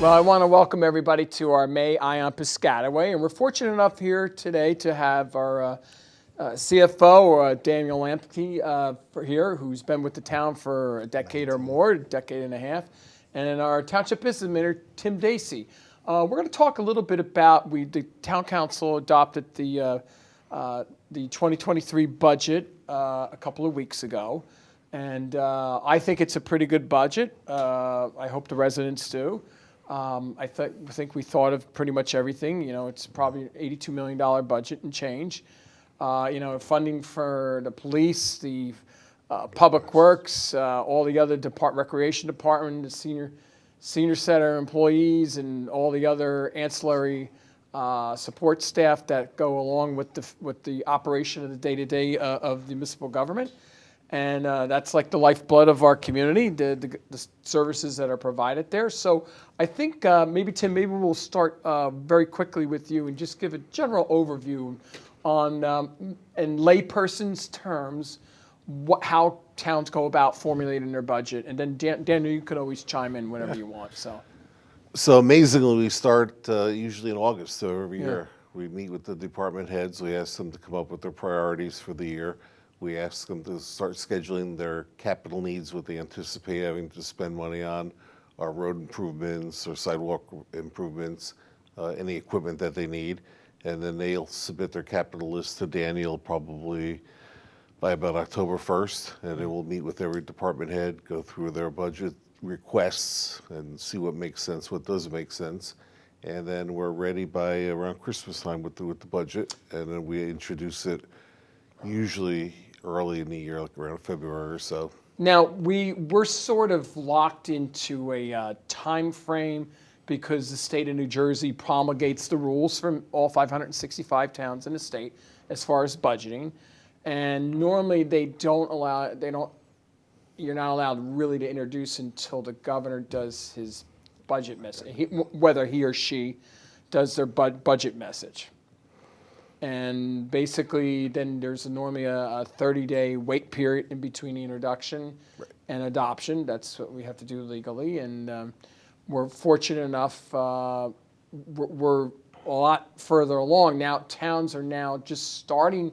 Well, I want to welcome everybody to our May Eye on Piscataway, and we're fortunate enough here today to have our CFO, Daniel Lamptey, here, who's been with the town for a decade or more, a decade and a half, and our township business administrator, Tim Dacey. We're going to talk a little bit about, the town council adopted the 2023 budget a couple of weeks ago, and I think it's a pretty good budget. I hope the residents do. I think we thought of pretty much everything. You know, it's probably an $82 million budget and change. You know, funding for the police, the public works, all the other recreation department, the senior center employees, and all the other ancillary support staff that go along with the operation of the day-to-day of the municipal government. And that's like the lifeblood of our community, the services that are provided there. So I think maybe, Tim, we'll start very quickly with you and just give a general overview on, in layperson's terms, how towns go about formulating their budget. And then, Daniel, you could always chime in whenever you want. So amazingly, we start usually in August of every year. We meet with the department heads. We ask them to come up with their priorities for the year. We ask them to start scheduling their capital needs, what they anticipate having to spend money on, our road improvements or sidewalk improvements, any equipment that they need. And then they'll submit their capital list to Daniel probably by about October 1st. And then we'll meet with every department head, go through their budget requests and see what makes sense, what doesn't make sense. And then we're ready by around Christmas time with the budget. And then we introduce it usually early in the year, like around February or so. Now, we're sort of locked into a time frame because the state of New Jersey promulgates the rules for all 565 towns in the state as far as budgeting. And normally you're not allowed really to introduce until the governor does his budget message, whether he or she does their budget message. And basically, then there's normally a 30-day wait period in between the introduction and adoption. That's what we have to do legally. And we're fortunate enough, we're a lot further along. Now, towns are now just starting.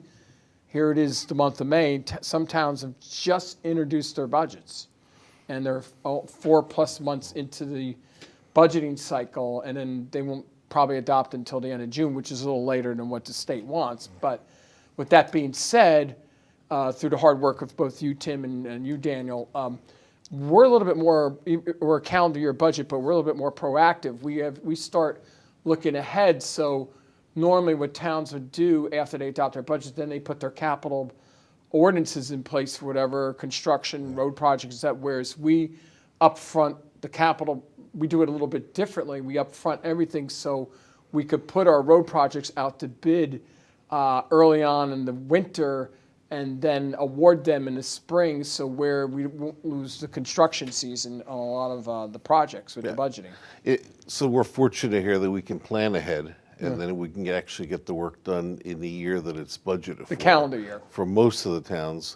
Here it is, the month of May. Some towns have just introduced their budgets. And they're 4+ months into the budgeting cycle, and then they won't probably adopt until the end of June, which is a little later than what the state wants. But with that being said, through the hard work of both you, Tim, and you, Daniel, we're a little bit more, we're a calendar year budget, but we're a little bit more proactive. We start looking ahead. So normally what towns would do after they adopt their budget, then they put their capital ordinances in place for whatever construction, road projects, whereas we upfront the capital. We do it a little bit differently. We upfront everything so we could put our road projects out to bid early on in the winter and then award them in the spring, so where we won't lose the construction season on a lot of the projects with the budgeting. So we're fortunate here that we can plan ahead, and then we can actually get the work done in the year that it's budgeted for. The calendar year. For most of the towns,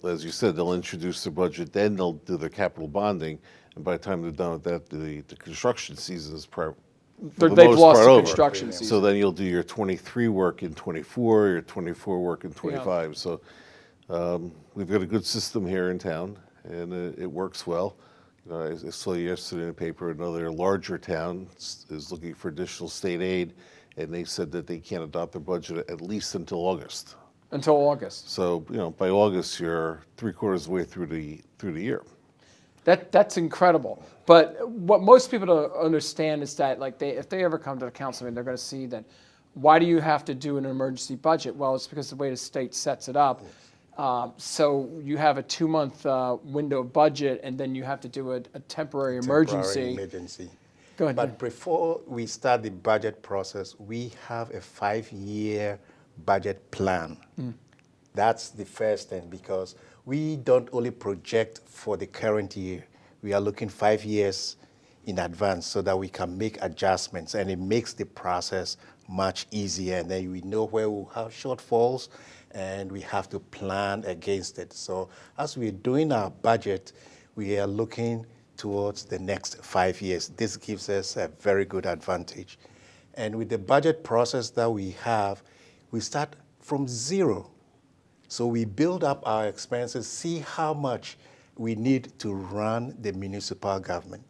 as you said, they'll introduce their budget, then they'll do their capital bonding. And by the time they're done with that, the construction season is they've lost the construction season. So then you'll do your 23 work in 24, your 24 work in 25. So we've got a good system here in town, and it works well. You know, I saw yesterday in the paper another larger town is looking for additional state aid, and they said that they can't adopt their budget at least until August. Until August. So by August, you're 3/4 of the way through the year. That's incredible. But what most people don't understand is that, like, if they ever come to the council meeting, they're going to see that, why do you have to do an emergency budget? Well, it's because of the way the state sets it up. So you have a 2-month window of budget, and then you have to do a temporary emergency. Go ahead. But before we start the budget process, we have a 5-year budget plan. That's the first thing, because we don't only project for the current year. We are looking 5 years in advance so that we can make adjustments, and it makes the process much easier. And then we know where we'll have shortfalls, and we have to plan against it. So as we're doing our budget, we are looking towards the next 5 years. This gives us a very good advantage. And with the budget process that we have, we start from zero. So we build up our expenses, see how much we need to run the municipal government.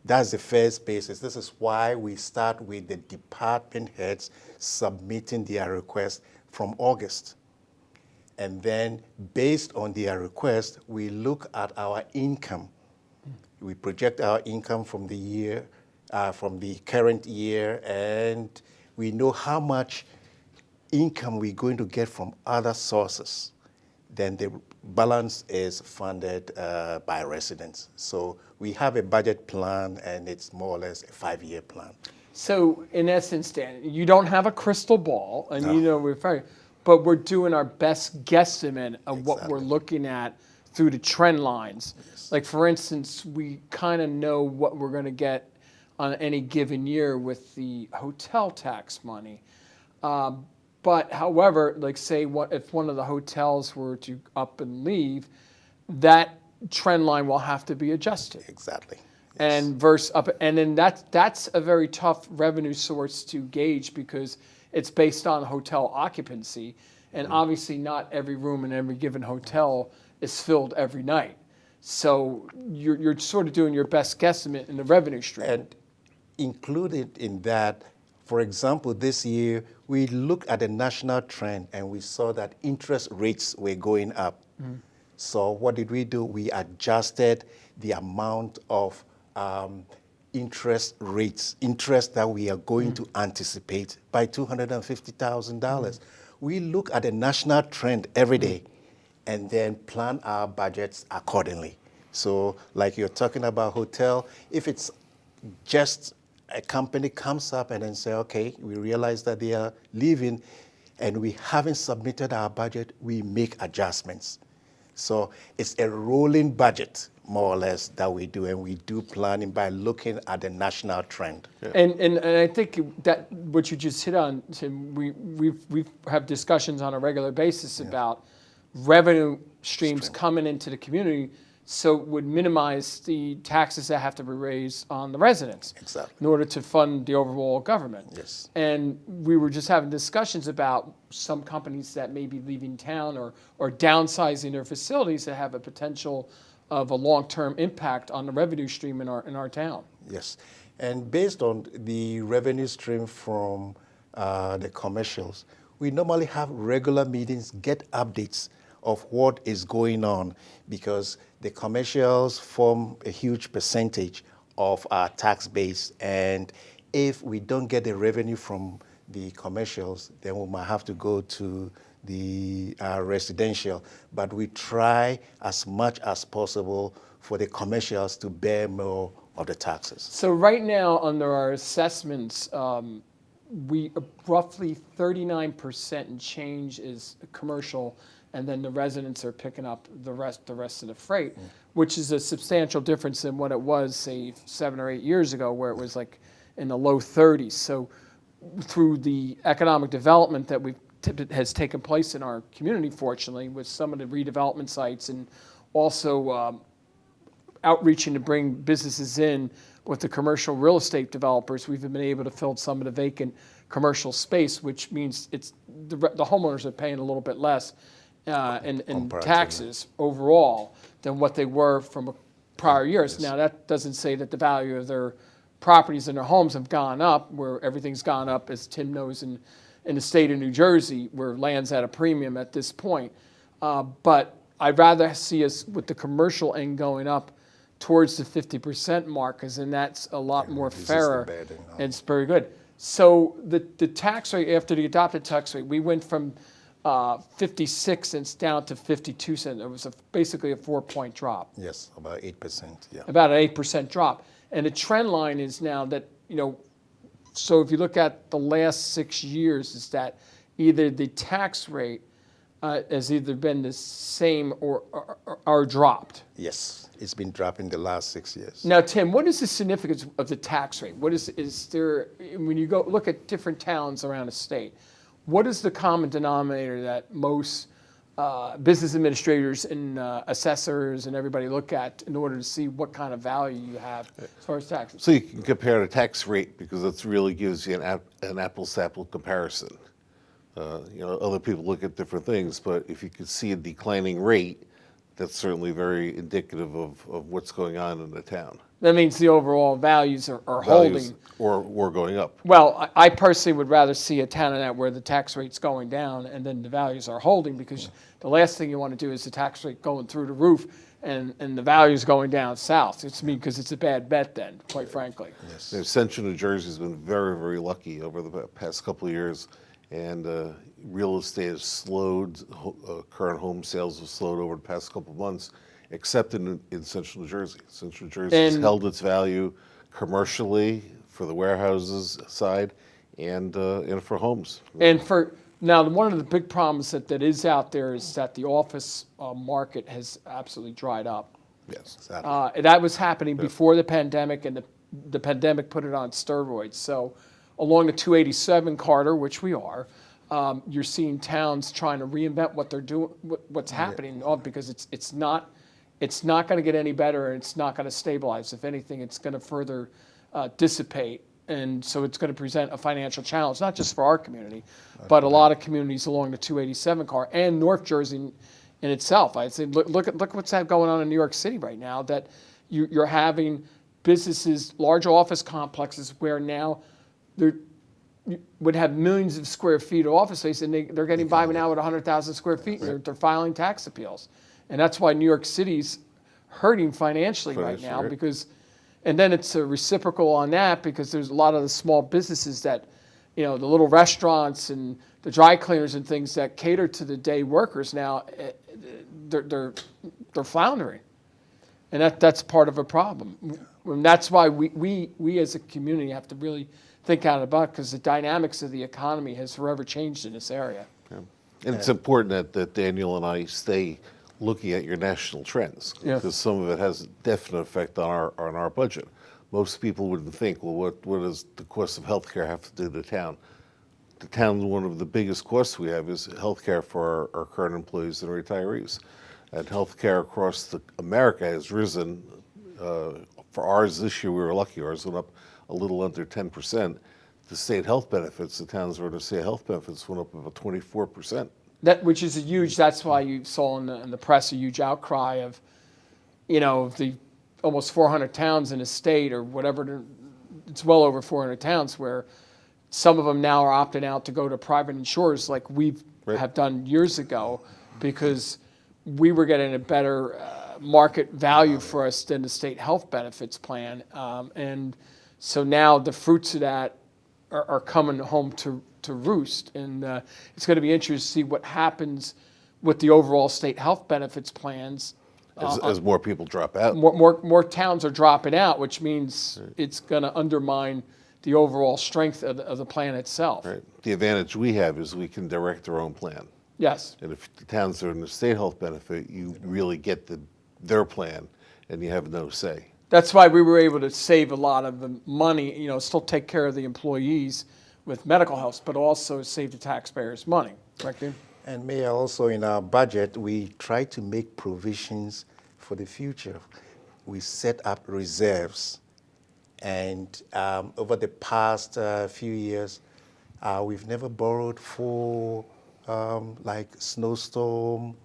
That's the first basis. This is why we start with the department heads submitting their request from August. And then based on their request, we look at our income. We project our income from the year, from the current year, and we know how much income we're going to get from other sources. Then the balance is funded by residents. So we have a budget plan, and it's more or less a 5-year plan. So in essence, Dan, you don't have a crystal ball, and No. you know we're very, but we're doing our best guesstimate of what we're Exactly. looking at through the trend lines. Yes. Like for instance, we kind of know what we're going to get on any given year with the hotel tax money. But however, like say if one of the hotels were to up and leave, that trend line will have to be adjusted. Exactly. And then that's a very tough revenue source to gauge because it's based on hotel occupancy, and obviously not every room in every given hotel is filled every night. So you're sort of doing your best guesstimate in the revenue stream. And included in that, for example, this year, we looked at the national trend and we saw that interest rates were going up. So what did we do? We adjusted the amount of interest that we are going to anticipate by $250,000. We look at the national trend every day and then plan our budgets accordingly. So like you're talking about hotel, if it's just a company comes up and then say, okay, we realize that they are leaving and we haven't submitted our budget, we make adjustments. So it's a rolling budget, more or less, that we do, and we do planning by looking at the national trend. Yeah. And I think that what you just hit on, Tim, we have discussions on a regular basis about revenue streams coming into the community, so it would minimize the taxes that have to be raised on the residents Exactly. in order to fund the overall government. Yes. And we were just having discussions about some companies that may be leaving town or downsizing their facilities that have a potential of a long-term impact on the revenue stream in our town. Yes, and based on the revenue stream from the commercials, we normally have regular meetings, get updates of what is going on, because the commercials form a huge percentage of our tax base, and if we don't get the revenue from the commercials, then we might have to go to the residential. But we try as much as possible for the commercials to bear more of the taxes. So right now, under our assessments, we roughly 39% and change is commercial, and then the residents are picking up the rest of the freight, which is a substantial difference than what it was, say, 7 or 8 years ago, where it was like in the low 30s. So through the economic development that has taken place in our community, fortunately, with some of the redevelopment sites and also outreaching to bring businesses in with the commercial real estate developers, we've been able to fill some of the vacant commercial space, which means it's the homeowners are paying a little bit less in taxes overall than what they were from prior years. Yes. Now, that doesn't say that the value of their properties and their homes have gone up, where everything's gone up, as Tim knows, in the state of New Jersey, where land's at a premium at this point. But I'd rather see us with the commercial end going up towards the 50% mark, because then that's a lot more reduces the fairer. burden, And it's very good. So the tax rate, after the adopted tax rate, we went from 56 cents down to 52 cents. It was basically a 4-point drop. Yes, about 8%, yeah. About an 8% drop. And the trend line is now that, so if you look at the last 6 years, is that either the tax rate has either been the same or dropped. Yes, it's been dropping the last 6 years. Now, Tim, what is the significance of the tax rate? What is there, when you go look at different towns around the state, what is the common denominator that most business administrators and assessors and everybody look at in order to see what kind of value you have as far as taxes. So you can compare the tax rate because it really gives you an apples-to-apples comparison. Other people look at different things, but if you can see a declining rate, that's certainly very indicative of what's going on in the town. That means the overall values are holding. Or going up. Well, I personally would rather see a town in that where the tax rate's going down and then the values are holding, because the last thing you want to do is the tax rate going through the roof and the values going down south. It's because it's a bad bet then, quite frankly. Yes. Central New Jersey has been very, very lucky over the past couple of years, and real estate has slowed. Current home sales have slowed over the past couple of months, except in Central New Jersey. Central New Jersey has held its value commercially for the warehouses side and for homes. And now, one of the big problems that is out there is that the office market has absolutely dried up. Yes. Exactly. That was happening before the pandemic, and the pandemic put it on steroids. So along the 287 corridor, which we are, you're seeing towns trying to reinvent what they're doing, what's happening, because it's not going to get any better, and it's not going to stabilize. If anything, it's going to further dissipate. And so it's going to present a financial challenge, not just for our community, but a lot of communities along the 287 corridor and North Jersey in itself. I'd say look what's going on in New York City right now, that you're having businesses, large office complexes, where now you would have millions of square feet of office space, and they're getting by now with 100,000 square feet. Right. They're filing tax appeals. And that's why New York City's hurting financially right now, right. because, and then it's a reciprocal on that, because there's a lot of the small businesses that, the little restaurants and the dry cleaners and things that cater to the day workers now, they're floundering. And that's part of a problem. And that's why we as a community have to really think out about, because the dynamics of the economy has forever changed in this area. Yeah. And it's important that Daniel and I stay looking at your national trends, because some of it has a definite effect on our budget. Most people wouldn't think, well, what does the cost of healthcare have to do with the town? The town, one of the biggest costs we have is healthcare for our current employees and retirees. And healthcare across America has risen. For ours this year, we were lucky. Ours went up a little under 10%. The state health benefits, the town's where the state health benefits went up about 24%. Which is that's why you saw in the press a huge outcry of, the almost 400 towns in the state, or whatever, it's well over 400 towns, where some of them now are opting out to go to private insurers like we have done years ago, because we were getting a better market value for us than the state health benefits plan. And so now the fruits of that are coming home to roost, and it's going to be interesting to see what happens with the overall state health benefits plans. As more people drop out. More towns are dropping out, which means it's going to undermine the overall strength of the plan itself. Right. The advantage we have is we can direct our own plan. Yes. And if the towns are in the state health benefit, you really get their plan, and you have no say. That's why we were able to save a lot of the money, still take care of the employees with medical health, but also save the taxpayers money. Correct, Dean? And Mayor, also in our budget, we try to make provisions for the future. We set up reserves, and over the past few years, we've never borrowed for like snowstorm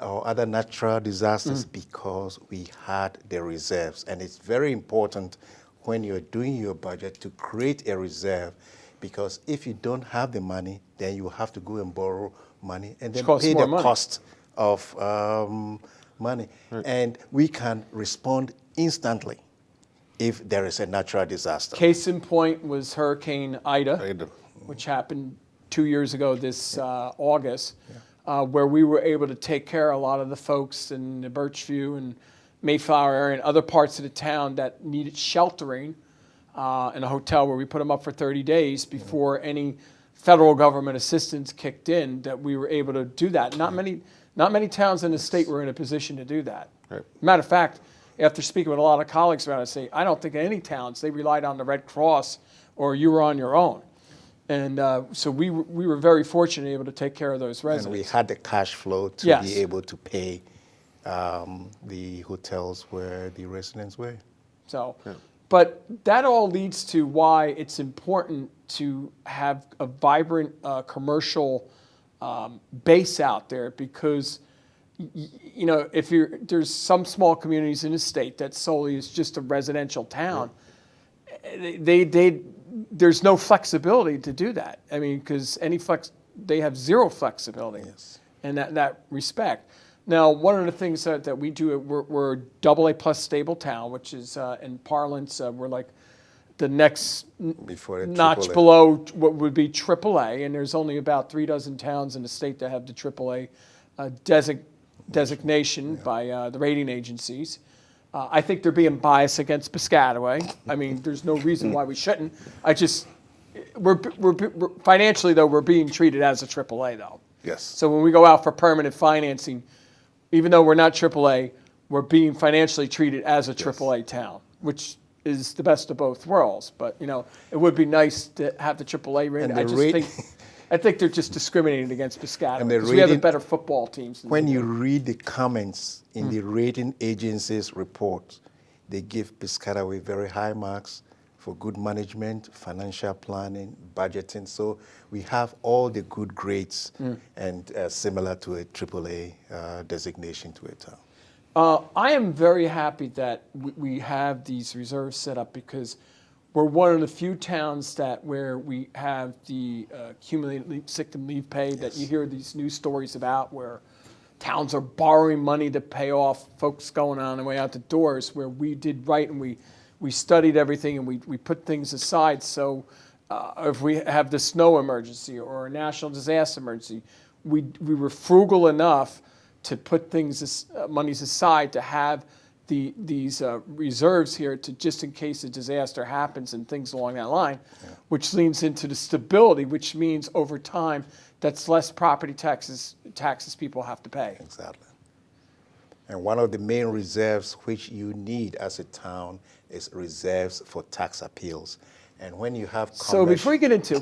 or other natural disasters, because we had the reserves. And it's very important when you're doing your budget to create a reserve, because if you don't have the money, then you have to go and borrow money and then pay the cost of money. Right. And we can respond instantly if there is a natural disaster. Case in point was Hurricane Ida. Which happened 2 years ago this August, where we were able to take care of a lot of the folks in the Birchview and Mayflower area and other parts of the town that needed sheltering in a hotel, where we put them up for 30 days before any federal government assistance kicked in, that we were able to do that. Not many towns in the state were in a position to do that. Right. Matter of fact, after speaking with a lot of colleagues around, I say, I don't think any towns, they relied on the Red Cross or you were on your own. And so we were very fortunate able to take care of those And we residents. had the cash flow to Yes. be able to pay the hotels where the residents were. So, but that all leads to why it's important to have a vibrant commercial base out there, because you know, if there's some small communities in the state that solely is just a residential town, there's no flexibility to do that. I mean, because they have zero flexibility in that respect. Now, one of the things that we do, we're AA plus stable town, which is in parlance, we're like the next Before the notch AAA. below what would be AAA, and there's only about 3 dozen towns in the state that have the AAA designation by the rating agencies. I think they're being biased against Piscataway. I mean, there's no reason why we shouldn't. We're financially though, we're being treated as a AAA though. Yes. So when we go out for permanent financing, even though we're not AAA, we're being financially treated as a AAA town, which is the best of both worlds. But you know, it would be nice to have the AAA rating. I think they're just discriminating against Piscataway because we have a better football teams. When you read the comments in the rating agencies' report, they give Piscataway very high marks for good management, financial planning, budgeting. So we have all the good grades and similar to a AAA designation to a town. I am very happy that we have these reserves set up, because we're one of the few towns where we have the accumulated sick and leave pay that you hear these news stories about, where towns are borrowing money to pay off folks going on their way out the doors, where we did right and we studied everything and we put things aside. So if we have the snow emergency or a national disaster emergency, we were frugal enough to put monies aside to have these reserves here to just in case a disaster happens and things along that line, which leans into the stability, which means over time that's less property taxes people have to pay. Exactly. And one of the main reserves which you need as a town is reserves for tax appeals. And when you have So before you get into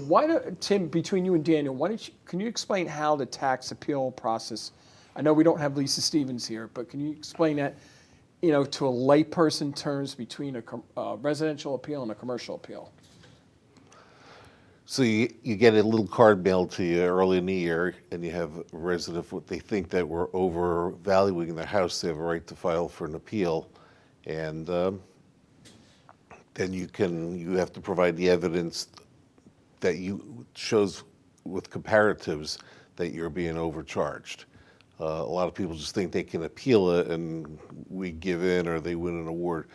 Tim, between you and Daniel, can you explain how the tax appeal process? I know we don't have Lisa Stevens here, but can you explain that, you know, to a layperson terms between a residential appeal and a commercial appeal? So you get a little card mailed to you early in the year, and you have a resident, what they think that we're overvaluing their house, they have a right to file for an appeal. And then you have to provide the evidence that shows with comparatives that you're being overcharged. A lot of people just think they can appeal it and we give in or they win an award.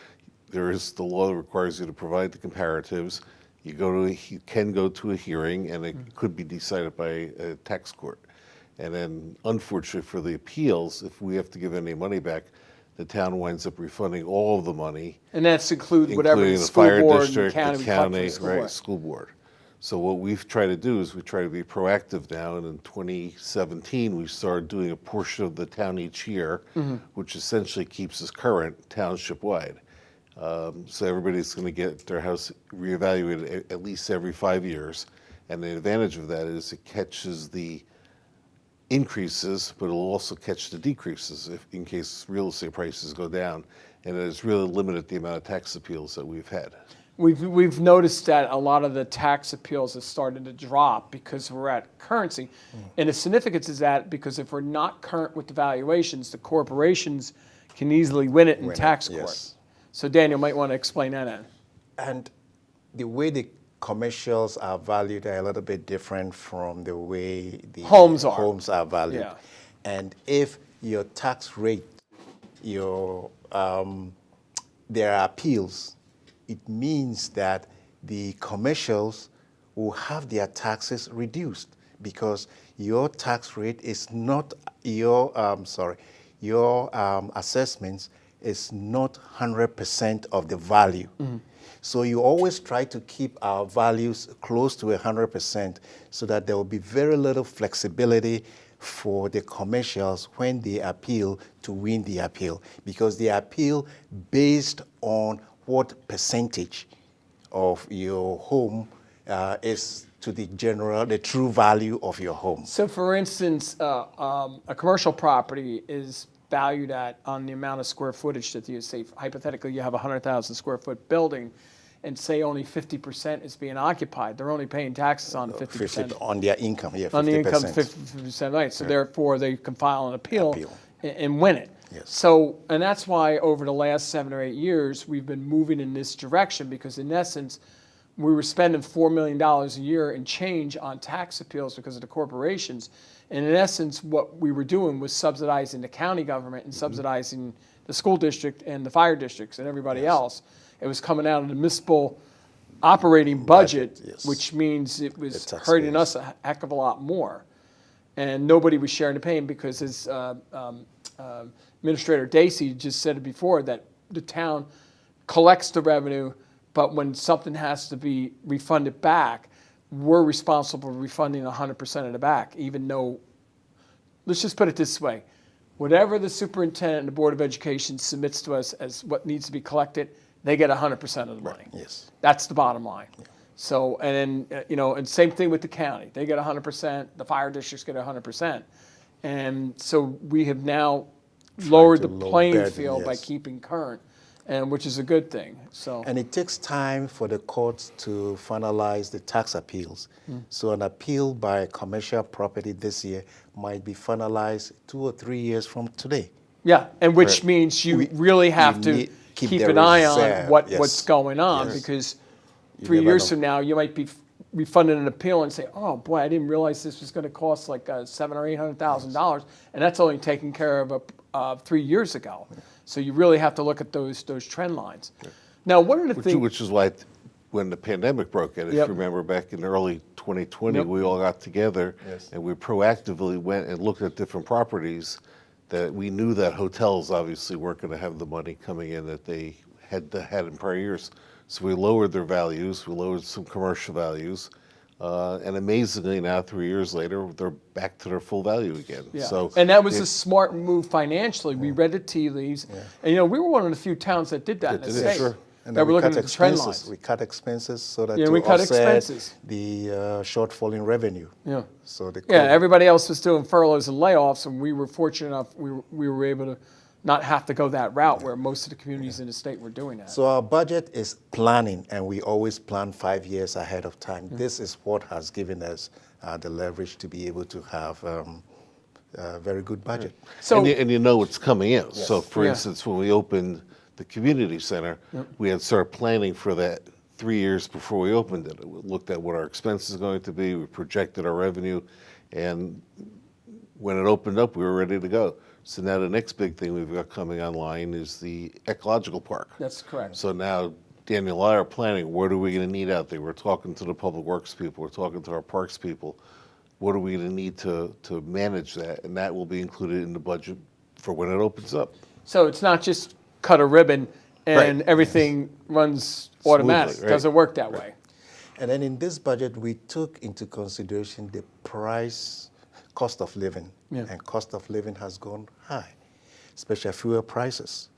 The law that requires you to provide the comparatives. You can go to a hearing and it could be decided by a tax court. And then unfortunately for the appeals, if we have to give any money back, the town winds up refunding all of the money. And that's including whatever the school fire board district, and the county, county, school board. So what we've tried to do is we try to be proactive now, and in 2017 we started doing a portion of the town each year, which essentially keeps us current township-wide. So everybody's going to get their house reevaluated at least every 5 years, and the advantage of that is it catches the increases, but it'll also catch the decreases in case real estate prices go down, and it has really limited the amount of tax appeals that we've had. We've noticed that a lot of the tax appeals have started to drop because we're at currency. And the significance is that because if we're not current with the valuations, the corporations can easily win it in tax court. Yes. So Daniel might want to explain that. And the way the commercials are valued are a little bit different from the way the Homes are valued. Yeah. And if your tax rate, there are appeals, it means that the commercials will have their taxes reduced because your tax rate is not your assessments is not 100% of the value. So you always try to keep our values close to 100% so that there will be very little flexibility for the commercials when they appeal to win the appeal, because they appeal based on what percentage of your home is to the true value of your home. So, for instance, a commercial property is valued at on the amount of square footage that you say. Hypothetically, you have a 100,000 square foot building, and say only 50% is being occupied. They're only paying taxes on 50%. On their income, yeah, 50%. On the income, 50%, right. So therefore, they can file an appeal. And win it. Yes. So, and that's why over the last 7 or 8 years, we've been moving in this direction, because in essence, we were spending $4 million a year in change on tax appeals because of the corporations. And in essence, what we were doing was subsidizing the county government and subsidizing the school district and the fire districts and everybody else. It was coming out of the municipal operating budget, which means it was hurting us a heck of a lot more. And nobody was sharing the pain, because as Administrator Dacey just said it before, that the town collects the revenue, but when something has to be refunded back, we're responsible for refunding 100% of the back, even though, let's just put it this way, whatever the superintendent and the Board of Education submits to us as what needs to be collected, they get 100% of the money. Yes. That's the bottom line. Yeah. So, and then, and same thing with the county. They get 100%, the fire districts get 100%. And so we have now lowered the playing field by keeping current, and which is a good thing. So. And it takes time for the courts to finalize the tax appeals. So an appeal by a commercial property this year might be finalized 2 or 3 years from today. Yeah, and which means you really have to keep an eye on what's going on, because 3 years from now you might be refunding an appeal and say, oh boy, I didn't realize this was going to cost like $700,000 or $800,000, and that's only taken care of 3 years ago. So you really have to look at those trend lines. Now, one of the things, which is why when the pandemic broke out, if you remember back in early 2020, we all got together and we proactively went and looked at different properties that we knew that hotels obviously weren't going to have the money coming in that they had in prior years. So we lowered their values, we lowered some commercial values, and amazingly now 3 years later, they're back to their full value again. Yeah. So and that was a smart move financially. We read the tea leaves, and we were one of the few towns that did that in the state. Sure. And that we we're looking cut at the trend expenses. lines. We cut expenses so that we to cut offset expenses. the shortfall in revenue. Yeah. So everybody else was doing furloughs and layoffs, and we were fortunate enough we were able to not have to go that route where most of the communities in the state were doing that. So our budget is planning, and we always plan 5 years ahead of time. This is what has given us the leverage to be able to have a very good budget. So, and you know what's coming in. So for instance, when we opened the community center, we had started planning for that 3 years before we opened it. We looked at what our expenses are going to be, we projected our revenue, and when it opened up, we were ready to go. So now the next big thing we've got coming online is the ecological park. That's correct. So now Daniel and I are planning, what are we going to need out there? We're talking to the public works people, we're talking to our parks people. What are we going to need to manage that? And that will be included in the budget for when it opens up. So it's not just cut a ribbon and everything runs automatic. It doesn't work that way. And then in this budget, we took into consideration the cost of living. And cost of living has gone high, especially fuel prices.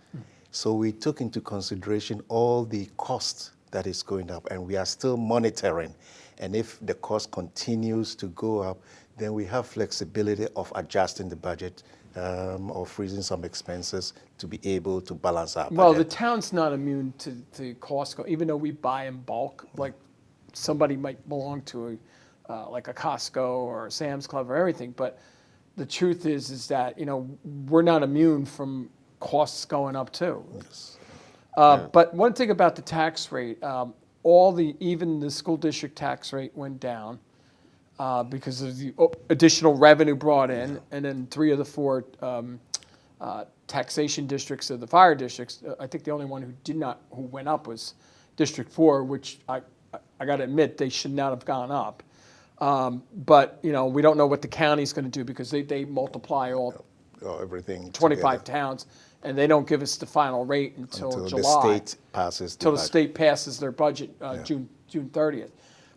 So we took into consideration all the costs that is going up, and we are still monitoring. And if the cost continues to go up, then we have flexibility of adjusting the budget or freezing some expenses to be able to balance our budget. Well, the town's not immune to cost, even though we buy in bulk. Like somebody might belong to like a Costco or a Sam's Club or everything, but the truth is that we're not immune from costs going up too. Yes. But one thing about the tax rate, even the school district tax rate went down because of the additional revenue brought in, and then 3 of the 4 taxation districts of the fire districts. I think the only one who went up was District 4, which I got to admit they should not have gone up. But we don't know what the county's going to do, because they multiply everything 25 together. Towns, and they don't give us the final rate until July. The state passes the state passes their budget June 30th.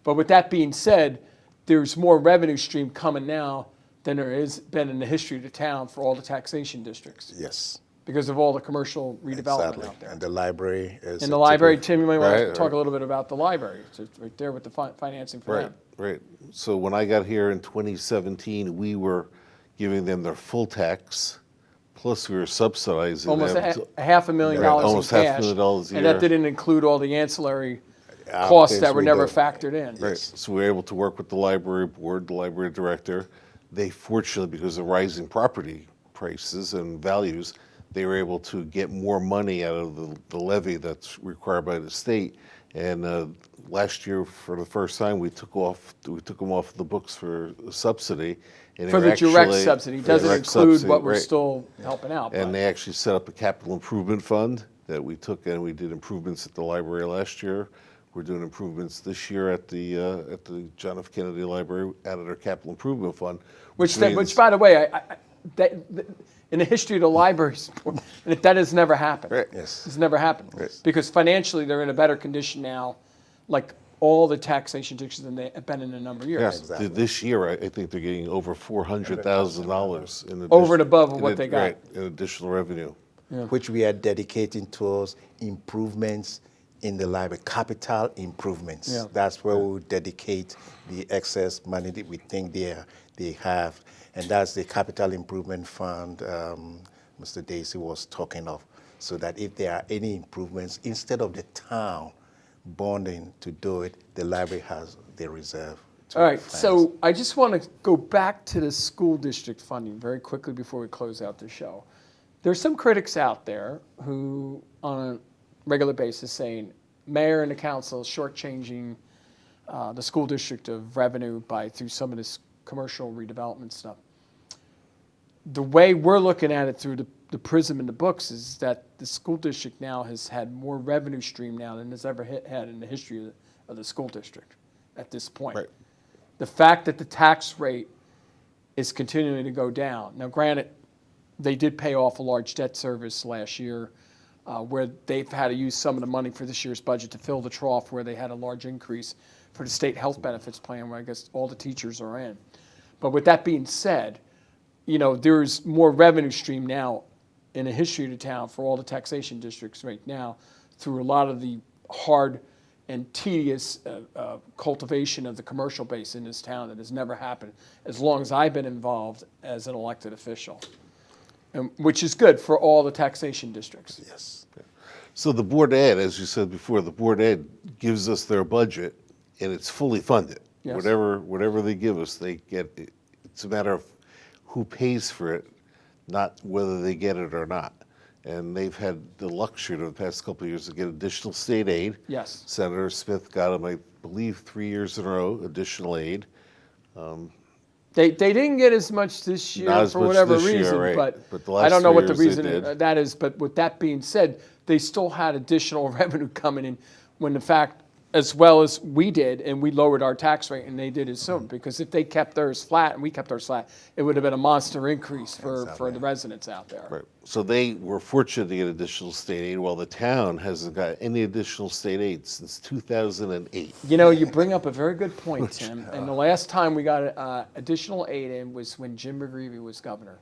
But with that being said, there's more revenue stream coming now than there has been in the history of the town for all the taxation districts. Yes. because of all the commercial redevelopment Exactly. out there. And the library is. And the library, Tim, you might want to Right, talk right. a little bit about the library. So it's right there with the financing for Right, them. right. So when I got here in 2017, we were giving them their full tax, plus we were subsidizing Almost them. a $500,000 Right, in almost cash. $500,000 a And that year. didn't include all the ancillary costs things that were we never do. factored in. Right. So we were able to work with the library board, the library director. They fortunately, because of rising property prices and values, they were able to get more money out of the levy that's required by the state. And last year, for the first time, we took them off the books for a subsidy. And For they the direct actually- subsidy, it for doesn't direct include subsidy, what we're right. still helping out. And but- they actually set up a capital improvement fund that we took and we did improvements at the library last year. We're doing improvements this year at the John F. Kennedy Library out of their capital improvement fund. Which, means- by the way, in the history of the libraries, that has never happened. Right. Yes. It's never happened. Right. Because financially, they're in a better condition now, like all the taxation districts than they have been in a number of years. Yes, Exactly. this year I think they're getting over $400,000 in Over and addition- above in what ad- they got. right, in additional revenue. Which we are dedicating towards improvements in the library, capital improvements. Yeah. That's where we dedicate the excess money that we think they have. And that's the capital improvement fund Mr. Dacey was talking of. So that if there are any improvements, instead of the town bonding to do it, the library has the reserve. to All right, finance. so I just want to go back to the school district funding very quickly before we close out the show. There's some critics out there who, on a regular basis, saying mayor and the council is shortchanging the school district of revenue through some of this commercial redevelopment stuff. The way we're looking at it through the prism in the books is that the school district now has had more revenue stream now than it's ever had in the history of the school district at this point. Right. The fact that the tax rate is continuing to go down. Now, granted, they did pay off a large debt service last year where they've had to use some of the money for this year's budget to fill the trough where they had a large increase for the state health benefits plan where I guess all the teachers are in. But with that being said, you know, there's more revenue stream now in the history of the town for all the taxation districts right now through a lot of the hard and tedious cultivation of the commercial base in this town that has never happened as long as I've been involved as an elected official, which is good for all the taxation districts. Yes. So the Board Ed, as you said before, the Board Ed gives us their budget and it's fully funded. Yes. Whatever they give us, they get it. It's a matter of who pays for it, not whether they get it or not. And they've had the luxury of the past couple of years to get additional state aid. Yes. Senator Smith got them, I believe, 3 years in a row, additional aid. They didn't get as much this year Not as for much whatever this year, reason, right. but the I last don't know 3 what the years they reason did. that is. But with that being said, they still had additional revenue coming in when the fact, as well as we did, and we lowered our tax rate and they did as soon. Because if they kept theirs flat and we kept ours flat, it would have been a monster increase for the residents out there. Right. So they were fortunate to get additional state aid, while the town hasn't got any additional state aid since 2008. You know, you bring up a very good point, Tim. And the last time we got additional aid in was when Jim McGreevy was governor.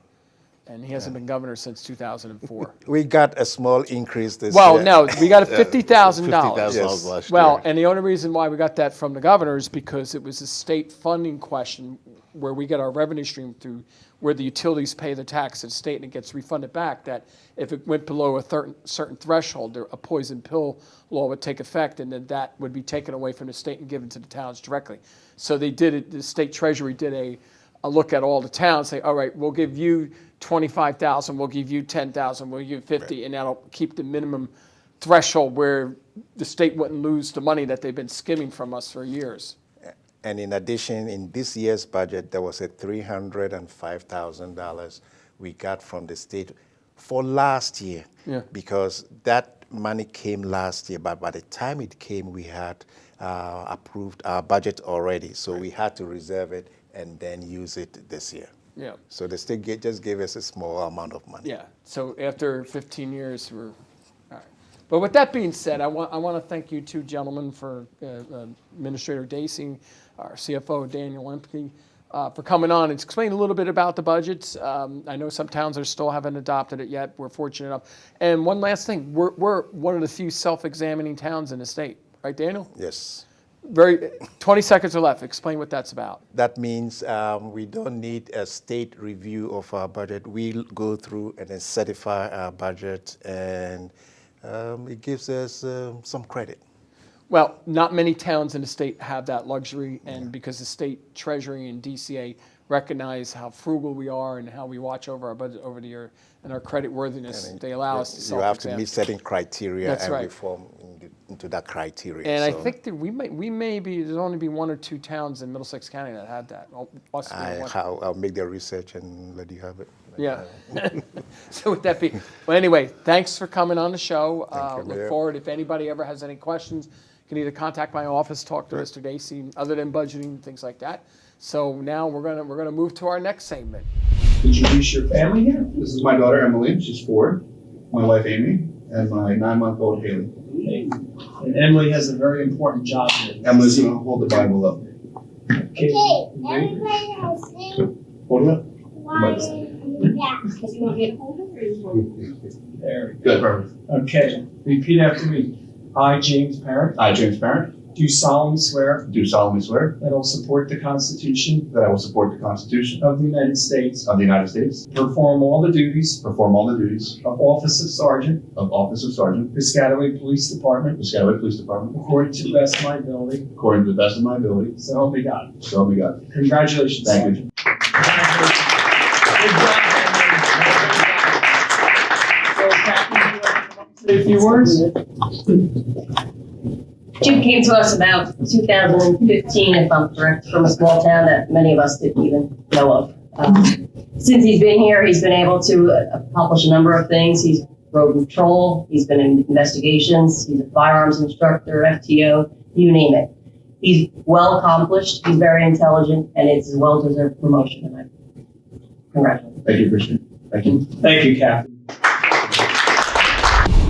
And he hasn't been governor since 2004. We got a small increase this Well, year. no, we got a $50,000. $50,000 Yes. last Well, year. and the only reason why we got that from the governor is because it was a state funding question where we get our revenue stream through where the utilities pay the tax to the state and it gets refunded back, that if it went below a certain threshold, a poison pill law would take effect and then that would be taken away from the state and given to the towns directly. So they did it, the state treasury did a look at all the towns, say, all right, we'll give you 25,000, we'll give you 10,000, we'll give you 50, and that'll keep the minimum threshold where the state wouldn't lose the money that they've been skimming from us for years. And in addition, in this year's budget, there was a $305,000 we got from the state for last year. Yeah. Because that money came last year, but by the time it came, we had approved our budget already. So we had to reserve it and then use it this year. Yeah. So the state just gave us a small amount of money. Yeah. So after 15 years, we're all right. But with that being said, I want to thank you two gentlemen for Administrator Dacey, our CFO Daniel Lamptey, for coming on and explain a little bit about the budgets. I know some towns still haven't adopted it yet. We're fortunate enough. And one last thing, we're one of the few self-examining towns in the state, right, Daniel? Yes. 20 seconds are left. Explain what that's about. That means we don't need a state review of our budget. We'll go through and then certify our budget, and it gives us some credit. Well, not many towns in the state have that luxury, and because the state treasury and DCA recognize how frugal we are and how we watch over our budget over the year and our credit worthiness, they allow us to You have to self-examine. meet certain criteria That's and right. reform into that criteria. And I So think that we may be, there's only be 1 or 2 towns in Middlesex County that have that. Us being one. I'll make the research and let you have it. Yeah. So with that be, well, anyway, thanks for coming on the show. Thank you, Look Mayor. forward, if anybody ever has any questions, you can either contact my office, talk to Mr. Dacey, other than budgeting, things like that. So now we're gonna move to our next segment. Introduce your family here. This is my daughter Emily, she's 4, my wife Amy, and my 9-month-old Haley. And Emily has a very important job here. Emily's gonna hold the Bible up. Okay. Everybody has to. Hold it up. Yeah, because you want to get older or you want There. Good, perfect. Okay. Repeat after me. I, James Parent, I, James Parent, do solemnly swear do solemnly swear that I will support the Constitution that I will support the Constitution of the United States, of the United States, perform all the duties perform all the duties of Office of Sergeant, of Office of Sergeant, Piscataway Police Department, Piscataway Police Department, according to the best of my ability. according to the best of my ability, So help me God. so help me God. Congratulations, Thank Sergeant. you. Good job, Emily. So, Captain, would you like to come up and say a few words? Jim came to us about 2015, if I'm correct, from a small town that many of us didn't even know of. Since he's been here, he's been able to accomplish a number of things. He's road patrol, he's been in investigations, he's a firearms instructor, FTO, you name it. He's well accomplished, he's very intelligent, and it's a well-deserved promotion. And I congratulate him. Thank you, Christian. Thank you. Thank you, Captain.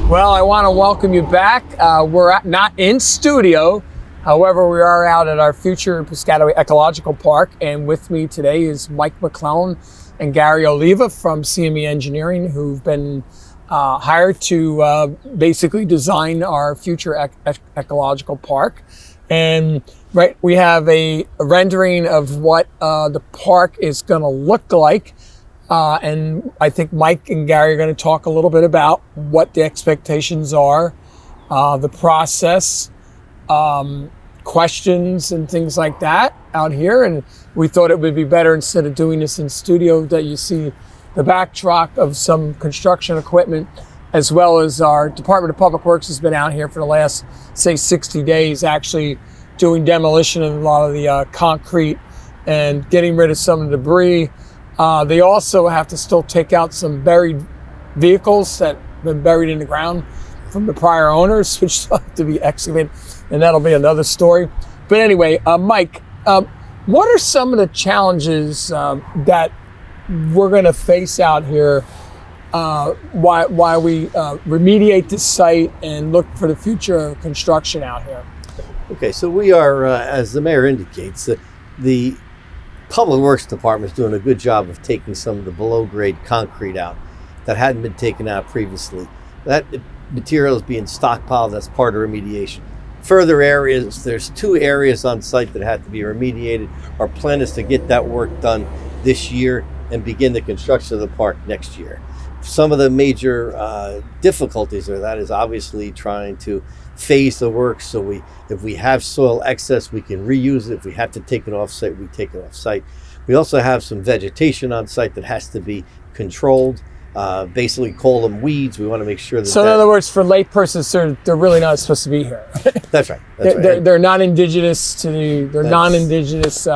Well, I want to welcome you back. We're not in studio. However, we are out at our future Piscataway Ecological Park. And with me today is Mike McClelland and Gary Oliva from CME Engineering, who've been hired to basically design our future ecological park. And right, we have a rendering of what the park is going to look like. And I think Mike and Gary are going to talk a little bit about what the expectations are, the process, questions and things like that out here. And we thought it would be better, instead of doing this in studio, that you see the backdrop of some construction equipment, as well as our Department of Public Works has been out here for the last, say, 60 days, actually doing demolition of a lot of the concrete and getting rid of some of the debris. They also have to still take out some buried vehicles that have been buried in the ground from the prior owners, which still have to be excavated, and that'll be another story. But anyway, Mike, what are some of the challenges that we're going to face out here while we remediate the site and look for the future of construction out here? Okay, so we are, as the mayor indicates, the Public Works Department is doing a good job of taking some of the below-grade concrete out that hadn't been taken out previously. That material is being stockpiled. That's part of remediation. Further areas, there's 2 areas on site that have to be remediated. Our plan is to get that work done this year and begin the construction of the park next year. Some of the major difficulties of that is obviously trying to phase the work, so if we have soil excess, we can reuse it. If we have to take it off site, we take it off site. We also have some vegetation on site that has to be controlled. Basically call them weeds. We want to make sure that. So in other words, for laypersons, they're really not supposed to be here. That's right. That's right. They're not indigenous to non-indigenous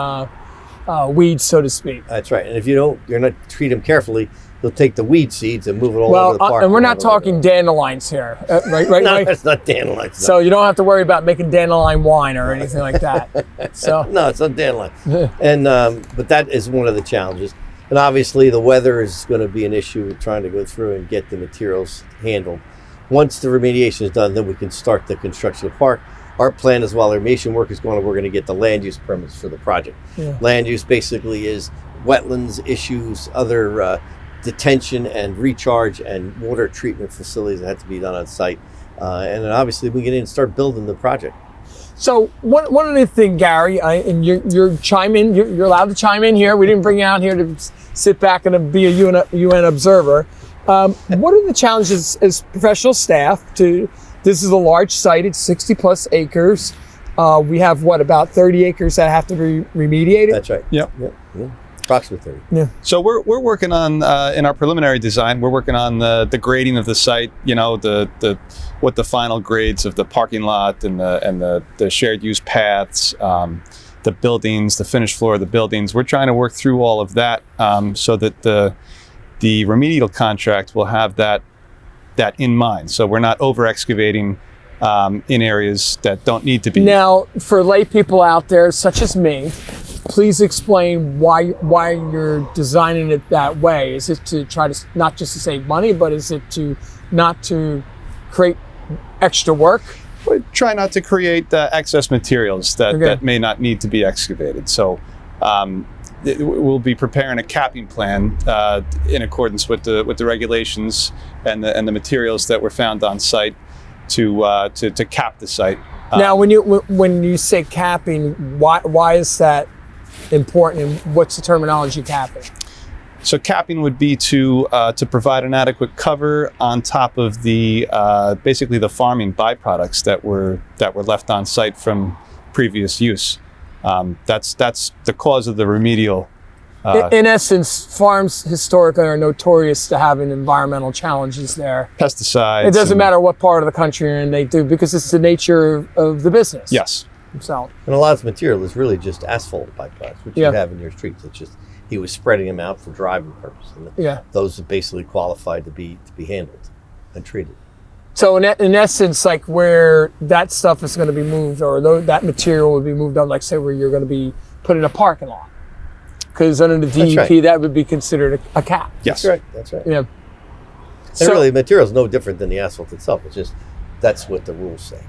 weeds, so to speak. That's right. And if you're not treat them carefully, they'll take the weed seeds and move it all over the park. And we're not talking dandelions here, right? No, Mike? it's not dandelions. No. So you don't have to worry about making dandelion wine or anything like that. So no, it's not dandelion. And but that is one of the challenges. And obviously the weather is going to be an issue with trying to go through and get the materials handled. Once the remediation is done, then we can start the construction of the park. our plan is while irrigation work is going on, we're going to get the land use permits for the project. Yeah. Land use basically is wetlands issues, other detention and recharge and water treatment facilities that have to be done on site. And then obviously we get in and start building the project. So one other thing, Gary, and you're chime in. You're allowed to chime in here. We didn't bring you out here to sit back and be a UN observer. What are the challenges as professional staff? This is a large site. It's 60 plus acres. We have about 30 acres that have to be remediated. That's right. Yep. Yep. Approximately 30. Yeah. So we're working on in our preliminary design. We're working on the grading of the site. You know, what the final grades of the parking lot and the shared use paths, the buildings, the finished floor of the buildings. We're trying to work through all of that so that the remedial contract will have that in mind. So we're not over excavating in areas that don't need to be. Now, for lay people out there, such as me, please explain why you're designing it that way. Is it to try to not just to save money, but is it to not to create extra work? We try not to create excess materials that may not need to be excavated. So we'll be preparing a capping plan in accordance with the regulations and the materials that were found on site to cap the site. Now, when you say capping, why is that important, and what's the terminology capping? So capping would be to provide an adequate cover on top of the basically the farming byproducts that were left on site from previous use. That's the cause of the remedial. In essence, farms historically are notorious to having environmental challenges there. Pesticides. It doesn't matter what part of the country you're in, they do, because it's the nature of the business. Yes. So. And a lot of the material is really just asphalt byproducts, which you have in your streets. It's just he was spreading them out for driving purposes. And those are basically qualified to be handled and treated. So in essence, like where that stuff is going to be moved, or that material would be moved on, like say where you're going to be put in a parking lot, because under the DEP that would be considered a cap. Yes, that's right. Yeah. And So really, the material is no different than the asphalt itself. It's just that's what the rules say.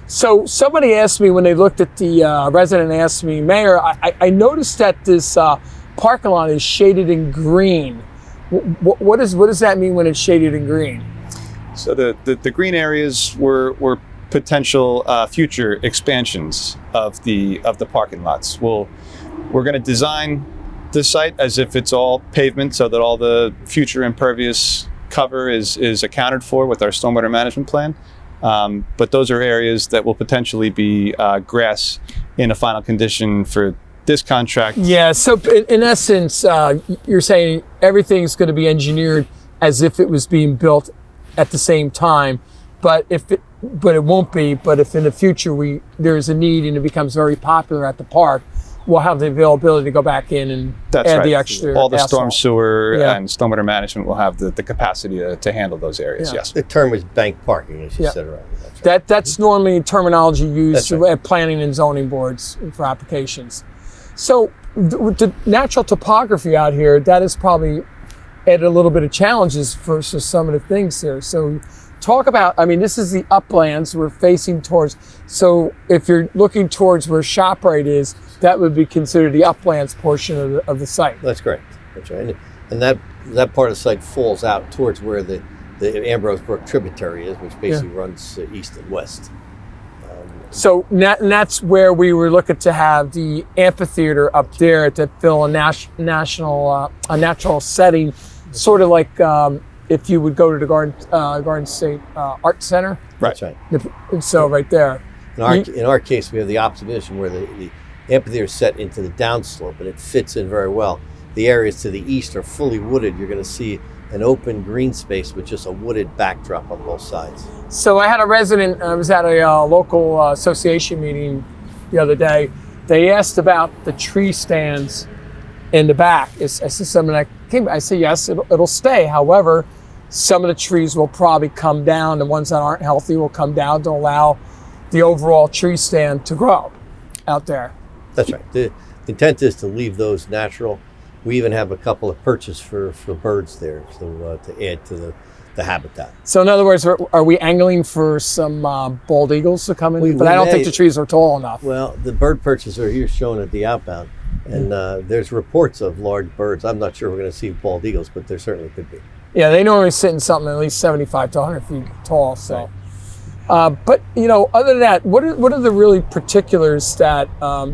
So somebody asked me when they looked at the resident asked me, Mayor, I noticed that this parking lot is shaded in green. What does that mean when it's shaded in green? So the green areas were potential future expansions of the parking lots. We're going to design the site as if it's all pavement, so that all the future impervious cover is accounted for with our stormwater management plan. But those are areas that will potentially be grass in a final condition for this contract. Yeah, so in essence, you're saying everything's going to be engineered as if it was being built at the same time, but it won't be. But if in the future there's a need and it becomes very popular at the park, we'll have the availability to go back in and add the extra all the asphalt. storm sewer and stormwater management will have the capacity to handle those areas. Yes. The term is bank parking, as you said earlier. That's normally terminology used at planning and zoning boards for applications. So with the natural topography out here, that has probably added a little bit of challenges for some of the things here. So talk about, I mean, this is the uplands we're facing towards. So if you're looking towards where ShopRite is, that would be considered the uplands portion of the site. That's correct. That's right. And that part of the site falls out towards where the Ambrose Brook tributary is, which basically runs east and west. So and that's where we were looking to have the amphitheater up there to fill a natural setting, sort of like if you would go to the Garden State Art Center. Right. That's right. So right there. In our case, we have the opposite position where the amphitheater is set into the downslope, and it fits in very well. The areas to the east are fully wooded. You're going to see an open green space with just a wooded backdrop on both sides. So I had a resident, I was at a local association meeting the other day. They asked about the tree stands in the back. I said, yes, it'll stay. However, some of the trees will probably come down. The ones that aren't healthy will come down to allow the overall tree stand to grow out there. That's right. The intent is to leave those natural. We even have a couple of perches for birds there, so to add to the habitat. So in other words, are we angling for some bald eagles to come in? We But I don't may. think the trees are tall enough. Well, the bird perches are here shown at the outbound, and there's reports of large birds. I'm not sure we're going to see bald eagles, but there certainly could be. Yeah, they normally sit in something at least 75 to 100 feet tall. So, but other than that, what are the really particulars that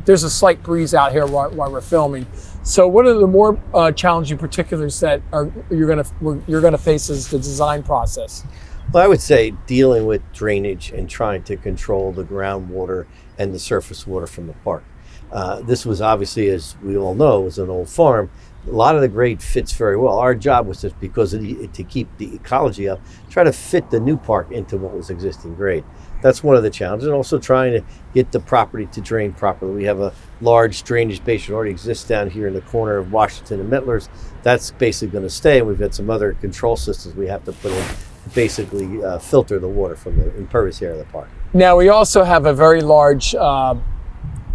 there's a slight breeze out here while we're filming. So, what are the more challenging particulars that you're gonna face as the design process? Well, I would say dealing with drainage and trying to control the groundwater and the surface water from the park. This was obviously, as we all know, was an old farm. A lot of the grade fits very well. Our job was just to keep the ecology up, try to fit the new park into what was existing grade. That's one of the challenges, and also trying to get the property to drain properly. We have a large drainage basin that already exists down here in the corner of Washington and Mettlers. That's basically going to stay. We've got some other control systems we have to put in to basically filter the water from the impervious area of the park. Now we also have a very large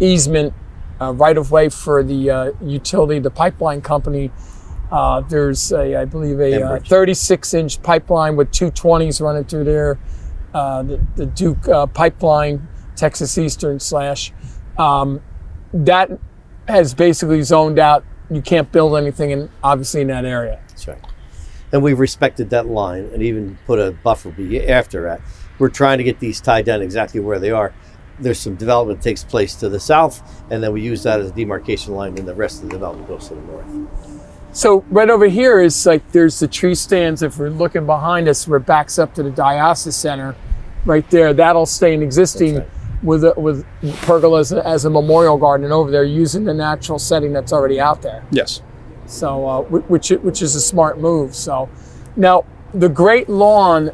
easement right of way for the utility, the pipeline company. There's I believe a 36-inch pipeline with 220s running through there. The Duke pipeline, Texas Eastern / that has basically zoned out. You can't build anything obviously in that area. That's right. And we've respected that line and even put a buffer after that. We're trying to get these tied down exactly where they are. There's some development that takes place to the south, and then we use that as a demarcation line, and the rest of the development goes to the north. So right over here is there's the tree stands. If we're looking behind us, where it backs up to the diocese center, right there. That'll stay in existing with pergolas as a memorial garden over there, using the natural setting that's already out there. Yes. So which is a smart move. So now the Great Lawn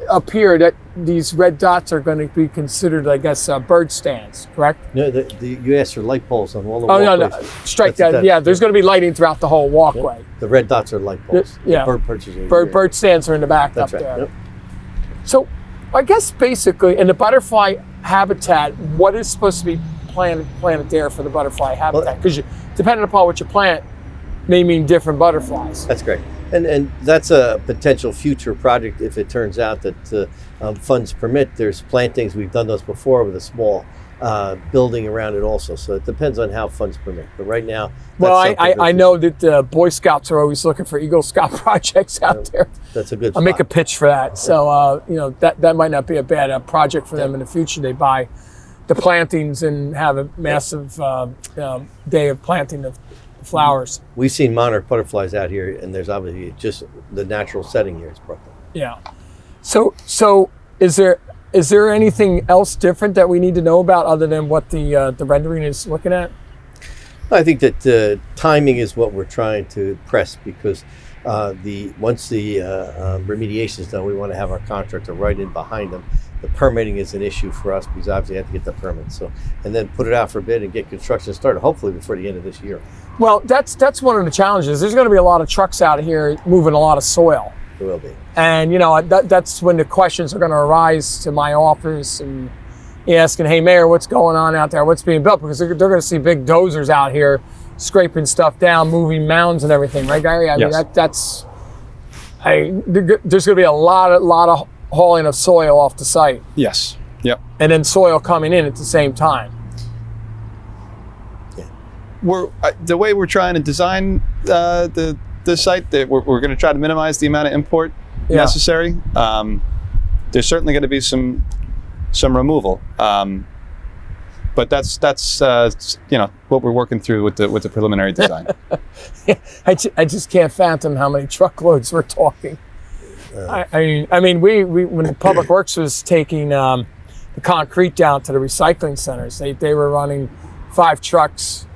up here, that these red dots are going to be considered, I guess, bird stands, correct? No, you asked for light poles on all the walkways. walkways. No, strike that. Yeah, there's going to be lighting throughout the whole walkway. The red dots are light poles. Yeah. The bird perches are bird stands are in the back That's up right. there. Yep. So I guess basically, in the butterfly habitat, what is supposed to be planted there for the butterfly habitat? Because depending upon what you plant, may mean different butterflies. That's great. And that's a potential future project if it turns out that funds permit. There's plantings, we've done those before with a small building around it also. So it depends on how funds permit. But right now, well, I know that the Boy Scouts are always looking for Eagle Scout projects out there. That's a good I'll make a pitch for that. So, that might not be a bad project for them in the future. They buy the plantings and have a massive day of planting of flowers. We've seen monarch butterflies out here, and there's obviously just the natural setting here is Brooklyn. Yeah. So is there anything else different that we need to know about other than what the rendering is looking at? I think that timing is what we're trying to press, because once the remediation is done, we want to have our contractor right in behind them. The permitting is an issue for us because obviously we have to get the permit. So, and then put it out for bid and get construction started, hopefully before the end of this year. Well, that's one of the challenges. There's going to be a lot of trucks out here moving a lot of soil. There will be. And that's when the questions are going to arise to my office and asking, "Hey, Mayor, what's going on out there? What's being built?" Because they're going to see big dozers out here scraping stuff down, moving mounds and everything, right, Gary? I mean, there's going to be a lot of hauling of soil off the site. Yes. Yep. And then soil coming in at the same time. Yeah. The way we're trying to design the site, that we're going to try to minimize the amount of import necessary. There's certainly going to be some removal, but that's what we're working through with the preliminary design. I just can't fathom how many truckloads we're talking. I mean, we when Public Works was taking the concrete down to the recycling centers, they were running 5 trucks,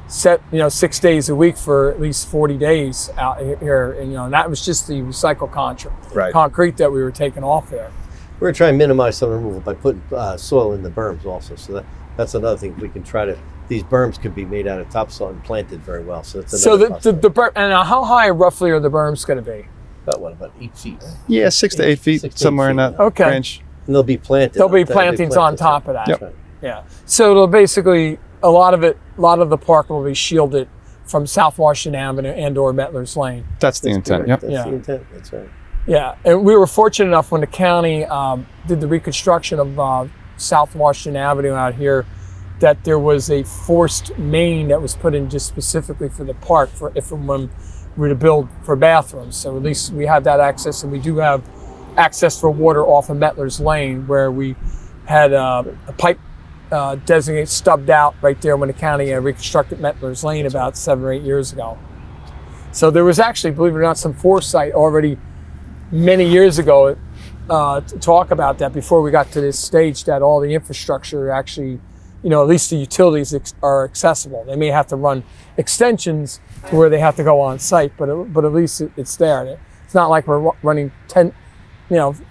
6 days a week for at least 40 days out here, and that was just the recycled concrete that we were taking off there. We're going to try and minimize some removal by putting soil in the berms also. So that's another thing we can try to. These berms could be made out of topsoil and planted very well. So that's the berm. And how high roughly are the berms going to be? About 8 feet? Yeah, 6 to 8 feet, somewhere in that range. And they'll be planted. There'll be plantings on top of that. Yep. Yeah. So it'll basically a lot of the park will be shielded from South Washington Avenue and/or Mettlers Lane. That's the intent. Yep. That's the intent. That's right. Yeah, and we were fortunate enough when the county did the reconstruction of South Washington Avenue out here, that there was a forced main that was put in just specifically for the park for if and when we were to build for bathrooms. So at least we have that access, and we do have access for water off of Mettler's Lane, where we had a pipe designated stubbed out right there when the county reconstructed Mettler's Lane about 7 or 8 years ago. So there was actually, believe it or not, some foresight already many years ago to talk about that before we got to this stage, that all the infrastructure actually, at least the utilities are accessible. They may have to run extensions to where they have to go on site, but at least it's there. It's not like we're running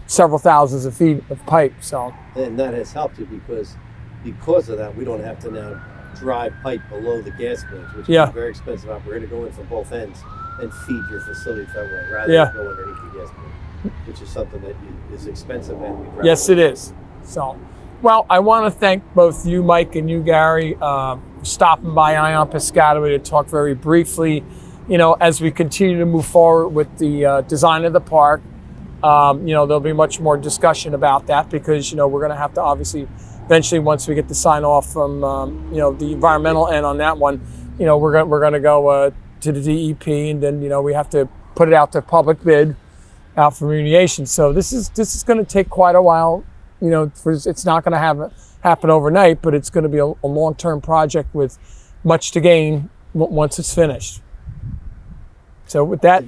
several thousands of feet of pipe. So, and that has helped you because of that, we don't have to now drive pipe below the gas mains, which is a very expensive operator to go in from both ends and feed your facility that way, rather than go underneath the gas main, which is something that is expensive. And yes, it is. So, well, I want to thank both you, Mike, and you, Gary, for stopping by on Piscataway to talk very briefly. As we continue to move forward with the design of the park, there'll be much more discussion about that because, we're going to have to obviously eventually, once we get the sign off from, the environmental end on that one, we're going to go to the DEP, and then, we have to put it out to public bid out for remediation. So this is going to take quite a while. It's not going to happen overnight, but it's going to be a long-term project with much to gain once it's finished. So with that,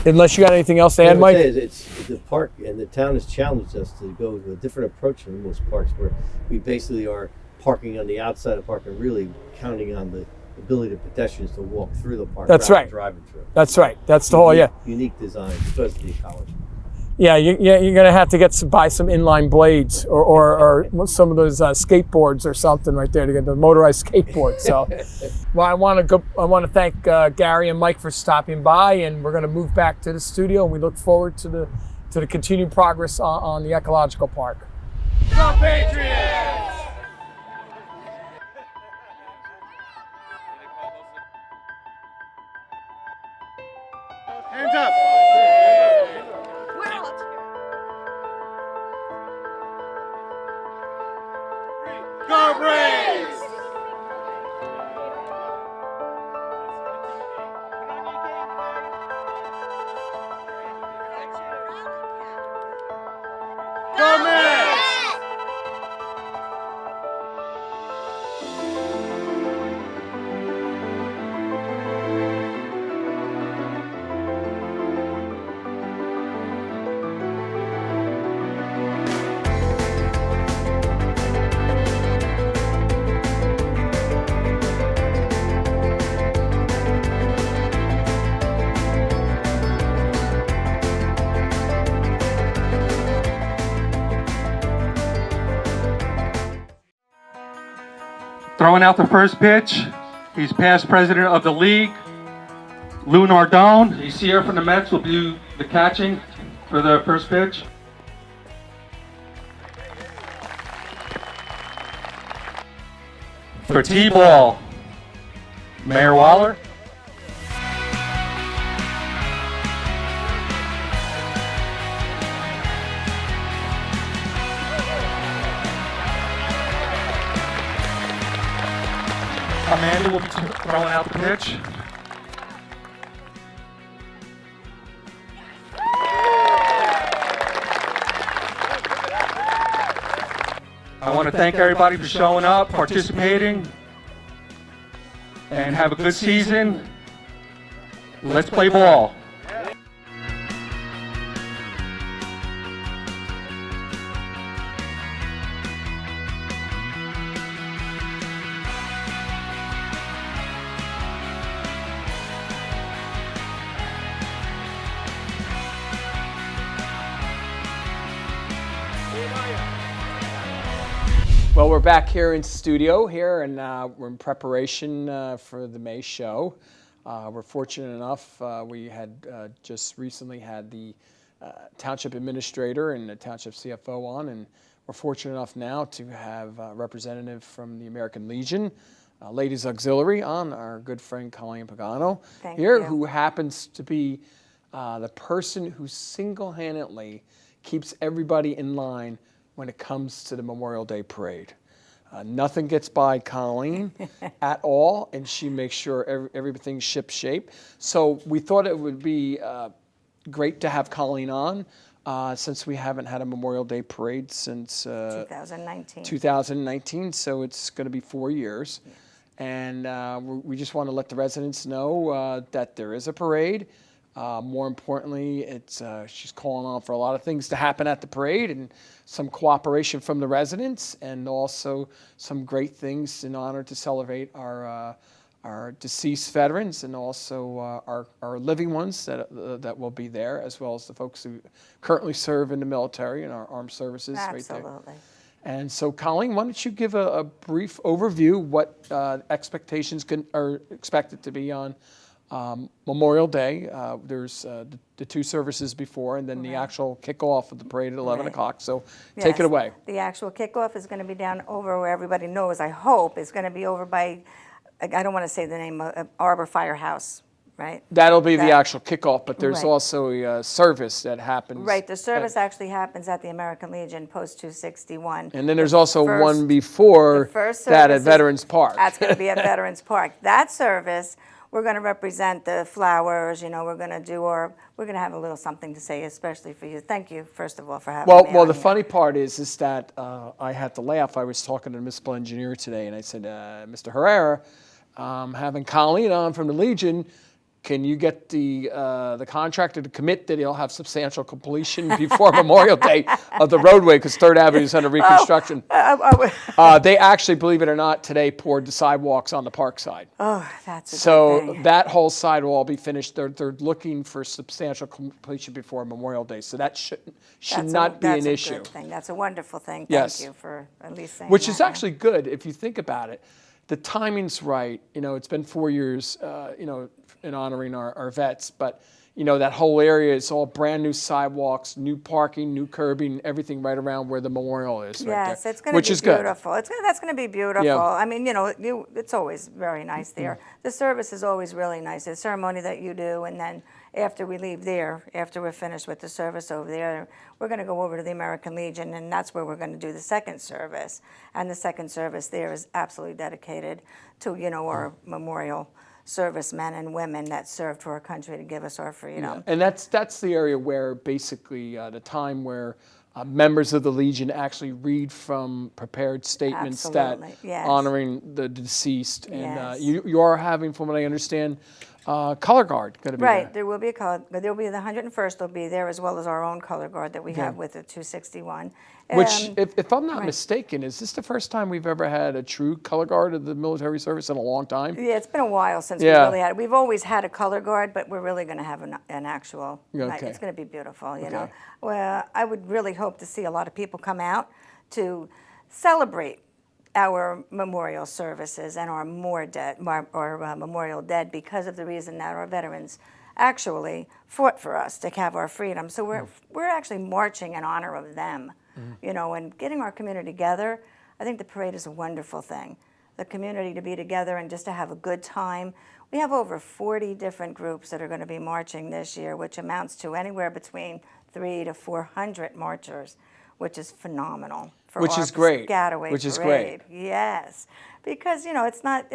unless you got anything else to add, Mike? It's the park and the town has challenged us to go with a different approach than most parks, where we basically are parking on the outside of the park and really counting on the ability of pedestrians to walk through the park. That's right. Driving through. That's right. That's the whole unique design because of the ecology. Yeah, you're going to have to buy some inline blades or some of those skateboards or something right there to get the motorized skateboard. So, well, I want to thank Gary and Mike for stopping by, and we're going to move back to the studio. And we look forward to the continued progress on the ecological park. Go Patriots! Hands up! Go Braves! Go Mets! Throwing out the first pitch, he's past president of the league, Lou Nardone. He's here from the Mets, will do the catching for the first pitch. For T-ball, Mayor Waller. Amanda will be throwing out the pitch. I want to thank everybody for showing up, participating, and have a good season. Let's play ball. Well, we're back here in studio here, and we're in preparation for the May show. We're fortunate enough, we had just recently had the township administrator and the township CFO on, and we're fortunate enough now to have a representative from the American Legion, Ladies Auxiliary, on, our good friend Colleen Pagano here, who happens to be the person who single-handedly keeps everybody in line when it comes to the Memorial Day Parade. Nothing gets by Colleen at all, and she makes sure everything's ship-shape. So we thought it would be great to have Colleen on, since we haven't had a Memorial Day Parade since 2019. So it's going to be 4 years. And we just want to let the residents know that there is a parade. More importantly, she's calling on for a lot of things to happen at the parade, and some cooperation from the residents, and also some great things in honor to celebrate our deceased veterans, and also our living ones that will be there, as well as the folks who currently serve in the military and our armed services. Absolutely. Right there. And so, Colleen, why don't you give a brief overview what expectations are expected to be on Memorial Day. There's the two services before, and then the actual kickoff of the parade at 11 o'clock. So take it away. The actual kickoff is going to be down over where everybody knows, I hope, is going to be over by, I don't want to say the name, Arbor Firehouse, right? That'll be the actual kickoff, but there's also a service that happens. Right, the service actually happens at the American Legion, Post 261. And then there's also one before that at Veterans Park. That's going to be at Veterans Park. That service, we're going to represent the flowers, we're going to do we're going to have a little something to say, especially for you. Thank you, first of all, for having me Well, on the here. funny part is that I had to laugh. I was talking to the municipal engineer today, and I said, Mr. Herrera, having Colleen on from the Legion, can you get the contractor to commit that he'll have substantial completion before Memorial Day of the roadway, because 3rd Avenue is under reconstruction. They actually, believe it or not, today poured the sidewalks on the park side. Oh, that's a good So thing. that whole side will all be finished. They're looking for substantial completion before Memorial Day. So that should not be an issue. That's a good thing. That's a wonderful thing. Yes. Thank you for at least saying Which that. is actually good if you think about it. The timing's right. It's been 4 years, in honoring our vets, but that whole area is all brand new sidewalks, new parking, new curbing, everything right around where the memorial is. Yes, right it's going to be beautiful. Good. That's going to be beautiful. Yeah. I mean, it's always very nice there. The service is always really nice. The ceremony that you do, and then after we leave there, after we're finished with the service over there, we're going to go over to the American Legion, and that's where we're going to do the second service. And the second service there is absolutely dedicated to, our memorial servicemen and women that served for our country to give us our freedom. Yeah. And that's the area where basically the time where members of the Legion actually read from prepared statements honoring the deceased. And you are having, from what I understand, color guard going to be right, there. there will be a color. There will be the 101st will be there, as well as our own color guard that we have with the 261. Which, if I'm not mistaken, is this the first time we've ever had a true color guard of the military service in a long time? Yeah, it's been a while since we really had it. We've always had a color guard, but we're really going to have an actual night. It's going to be beautiful, you know. Well, I would really hope to see a lot of people come out to celebrate our memorial services and our Memorial Dead, because of the reason that our veterans actually fought for us to have our freedom. So we're actually marching in honor of them, and getting our community together. I think the parade is a wonderful thing. The community to be together and just to have a good time. We have over 40 different groups that are going to be marching this year, which amounts to anywhere between 300 to 400 marchers, which is phenomenal. For Which our is great. Piscataway Which is parade. great. Yes, because it's not.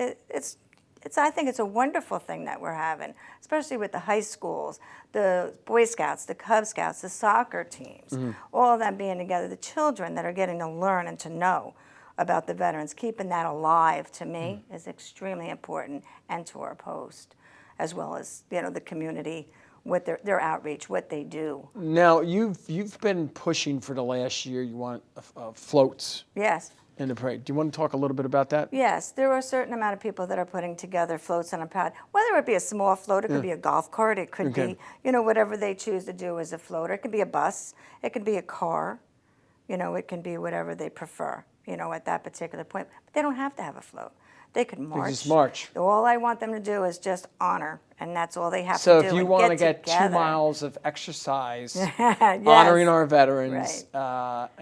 I think it's a wonderful thing that we're having, especially with the high schools, the Boy Scouts, the Cub Scouts, the soccer teams, all of them being together. The children that are getting to learn and to know about the veterans, keeping that alive to me is extremely important, and to our post, as well as the community. What their outreach, what they do. Now, you've been pushing for the last year. You want floats. Yes. In the parade. Do you want to talk a little bit about that? Yes, there are a certain amount of people that are putting together floats on a pad. Whether it be a small float, it could be a golf cart, it could be, whatever they choose to do as a floater. It could be a bus, it could be a car, it can be whatever they prefer, at that particular point. But they don't have to have a float. They could march. just march. All I want them to do is just honor, and that's all they have So to do. if you and want to get together. 2 miles of exercise, Yes. honoring our veterans,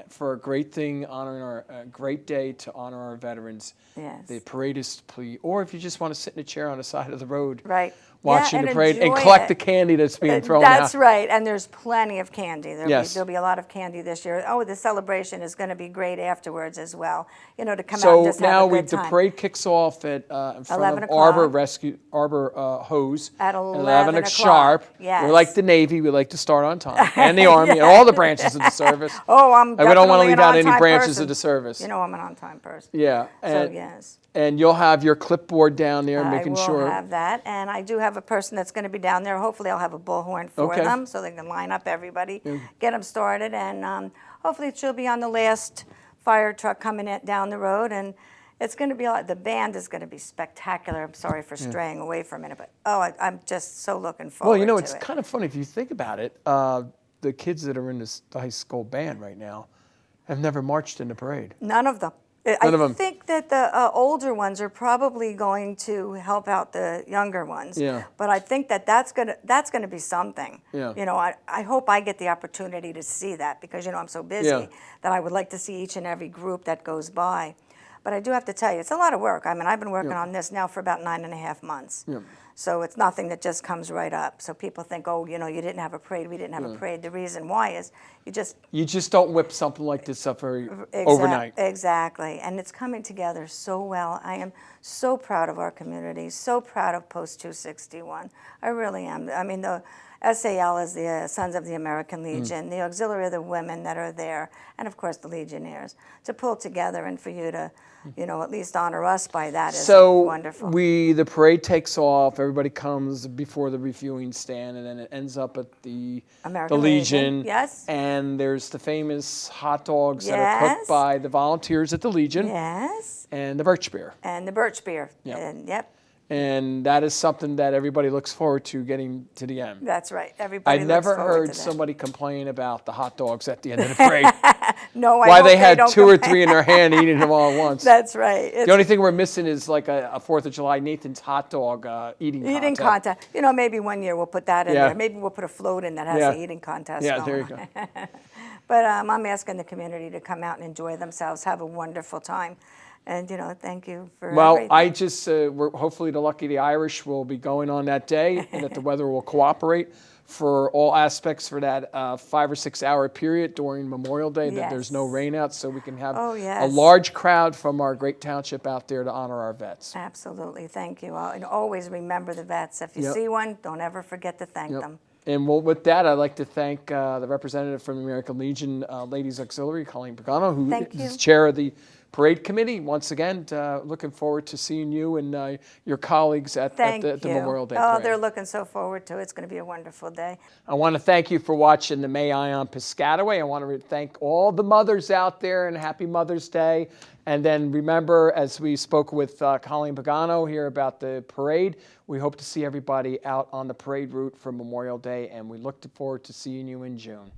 for a great thing, honoring a great day to honor our veterans, Yes. the parade is please. Or if you just want to sit in a chair on the side of the road, Right. watching Yeah, the parade and enjoy collect it. the candy that's being thrown out. That's right, and there's plenty of candy. Yes. There'll be a lot of candy this year. Oh, the celebration is going to be great afterwards as well. You know, to come out and So just now have a good the time. parade kicks off at in front 11 of Arbor o'clock. Hose At 11 o'clock. sharp. Yes. We're like the Navy; we like to start on time, and the Army, and all the branches of the service. Oh, I'm And we don't want to definitely leave an out any on-time branches person. of the service. You know, I'm an on-time person. Yeah. So And, yes. and you'll have your clipboard down there, making I will sure. have that, and I do have a person that's going to be down there. Hopefully, I'll have a bullhorn for Okay. them, so they can line up everybody, get them started, and hopefully she'll be on the last fire truck coming down the road, and it's going to be the band is going to be spectacular. I'm sorry for straying away for a minute, but I'm just so looking forward. Well, you know, to it's it. kind of funny if you think about it. The kids that are in this high school band right now have never marched in the parade. None of them. None of them. I think that the older ones are probably going to help out the younger ones. Yeah. But I think that's gonna be something. Yeah. You know, I hope I get the opportunity to see that because, you know, I'm so busy Yeah. that I would like to see each and every group that goes by. But I do have to tell you, it's a lot of work. I mean, I've been working on this now for about 9.5 months. Yeah. So it's nothing that just comes right up. So people think, oh, you know, you didn't have a parade, we didn't have a parade. The reason why is You just don't whip something like this up overnight. Exactly. And it's coming together so well. I am so proud of our community, so proud of Post 261. I really am. I mean, the SAL is the Sons of the American Legion, the auxiliary of the women that are there, and of course the Legionnaires. To pull together and for you to, you know, at least honor us by that is wonderful. The parade takes off, everybody comes before the reviewing stand, and then it ends up at the American Legion. Yes. And there's the famous hot dogs that are cooked by the volunteers at the Legion. Yes. And the birch beer. And the birch beer. Yep. And, yep. And that is something that everybody looks forward to getting to the end. That's right. Everybody I looks never forward heard to that. somebody complain about the hot dogs at the end of the parade. No, I Why hope they had don't 2 or complain. 3 in their hand eating them all at once. That's right. The only thing we're missing is like a 4th of July Nathan's hot dog eating Eating contest. contest. You know, maybe one year we'll put that in Yeah. there. Maybe we'll put a float in that has the eating contest Yeah, going there you on. go. But I'm asking the community to come out and enjoy themselves, have a wonderful time. And, you know, thank you for Well, everything. I just, we're hopefully the Lucky the Irish will be going on that day and that the weather will cooperate for all aspects for that 5 or 6 hour period during Memorial Day, that there's no rain out, so we can have a large crowd from our great township out there to honor our vets. Absolutely. Thank you. And always remember the vets. If you Yep. see one, don't ever forget to thank them. And with that, I'd like to thank the representative from the American Legion Ladies Auxiliary, Colleen Pagano, who is chair of the parade committee. Once again, looking forward to seeing you and your colleagues at the Memorial Day Oh, parade. they're looking so forward to it. It's going to be a wonderful day. I want to thank you for watching the May Eye on Piscataway. I want to thank all the mothers out there, and happy Mother's Day. And then remember, as we spoke with Colleen Pagano here about the parade, we hope to see everybody out on the parade route for Memorial Day, and we look forward to seeing you in June.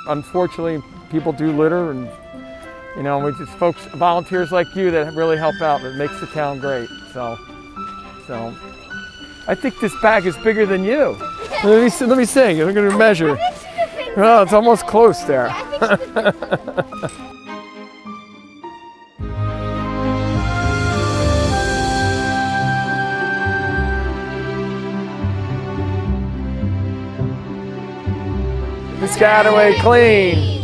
Unfortunately, people do litter, and you know, it's just folks, volunteers like you that really help out. It makes the town great. So I think this bag is bigger than you. Let me see. I'm going to measure. Oh, it's almost close there. Piscataway clean.